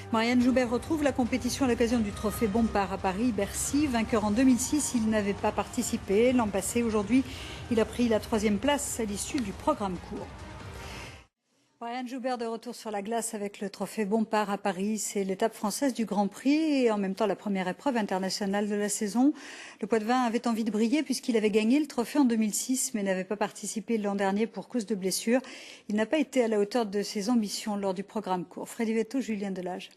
Brian Joubert retrouve la compétition à l'occasion du trophée Bompard à Paris-Bercy. Vainqueur en 2006, il n'avait pas participé l'an passé. Aujourd'hui, il a pris la 3e place à l'issue du programme court. Brian Joubert de retour sur la glace avec le trophée Bompard à Paris. C'est l'étape française du Grand Prix et en même temps la première épreuve internationale de la saison. Le Poitevin avait envie de briller puisqu'il avait gagné le trophée en 2006 mais n'avait pas participé l'an dernier pour cause de blessure. Il n'a pas été à la hauteur de ses ambitions lors du programme court. Freddy Vetto, Julien Delage.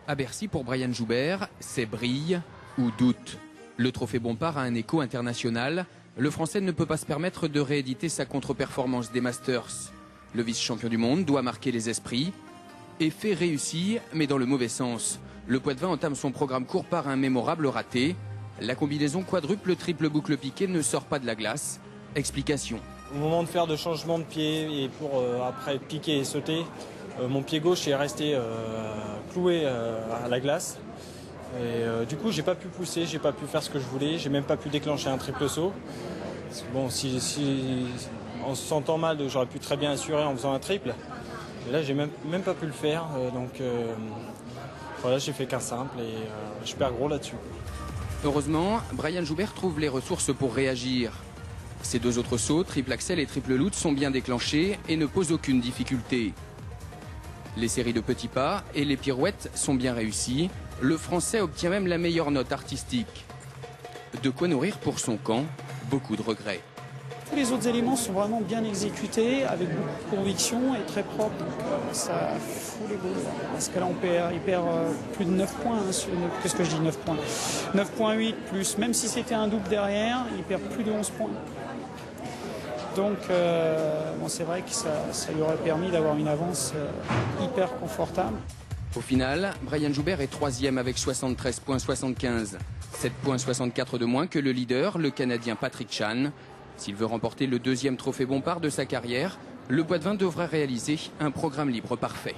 À Bercy, pour Brian Joubert, c'est brille ou doute. Le trophée Bompard a un écho international. Le Français ne peut pas se permettre de rééditer sa contre-performance des Masters. Le vice-champion du monde doit marquer les esprits. Effet réussi, mais dans le mauvais sens. Le Poitevin entame son programme court par un mémorable raté. La combinaison quadruple-triple boucle piqué ne sort pas de la glace. Explication. Au moment de faire de changement de pied et pour après piquer et sauter, mon pied gauche est resté cloué à la glace. Et du coup, j'ai pas pu pousser, j'ai pas pu faire ce que je voulais, j'ai même pas pu déclencher un triple saut. Bon, en se sentant mal, j'aurais pu très bien assurer en faisant un triple. Et là, j'ai même pas pu le faire. Voilà, j'ai fait qu'un simple et je perds gros là-dessus. Heureusement, Brian Joubert trouve les ressources pour réagir. Ses 2 autres sauts, triple axel et triple loot, sont bien déclenchés et ne posent aucune difficulté. Les séries de petits pas et les pirouettes sont bien réussies. Le Français obtient même la meilleure note artistique. De quoi nourrir pour son camp beaucoup de regrets. Tous les autres éléments sont vraiment bien exécutés, avec beaucoup de conviction et très propre. Donc ça fout les boules. Parce que là, il perd plus de 9 points. Qu'est-ce que je dis, 9 points 9,8 plus, même si c'était un double derrière, il perd plus de 11 points. Donc c'est vrai que ça lui aurait permis d'avoir une avance hyper confortable. Au final, Brian Joubert est 3e avec 73,75. 7,64 de moins que le leader, le Canadien Patrick Chan. S'il veut remporter le 2e trophée Bompard de sa carrière, le Poitevin devra réaliser un programme libre parfait.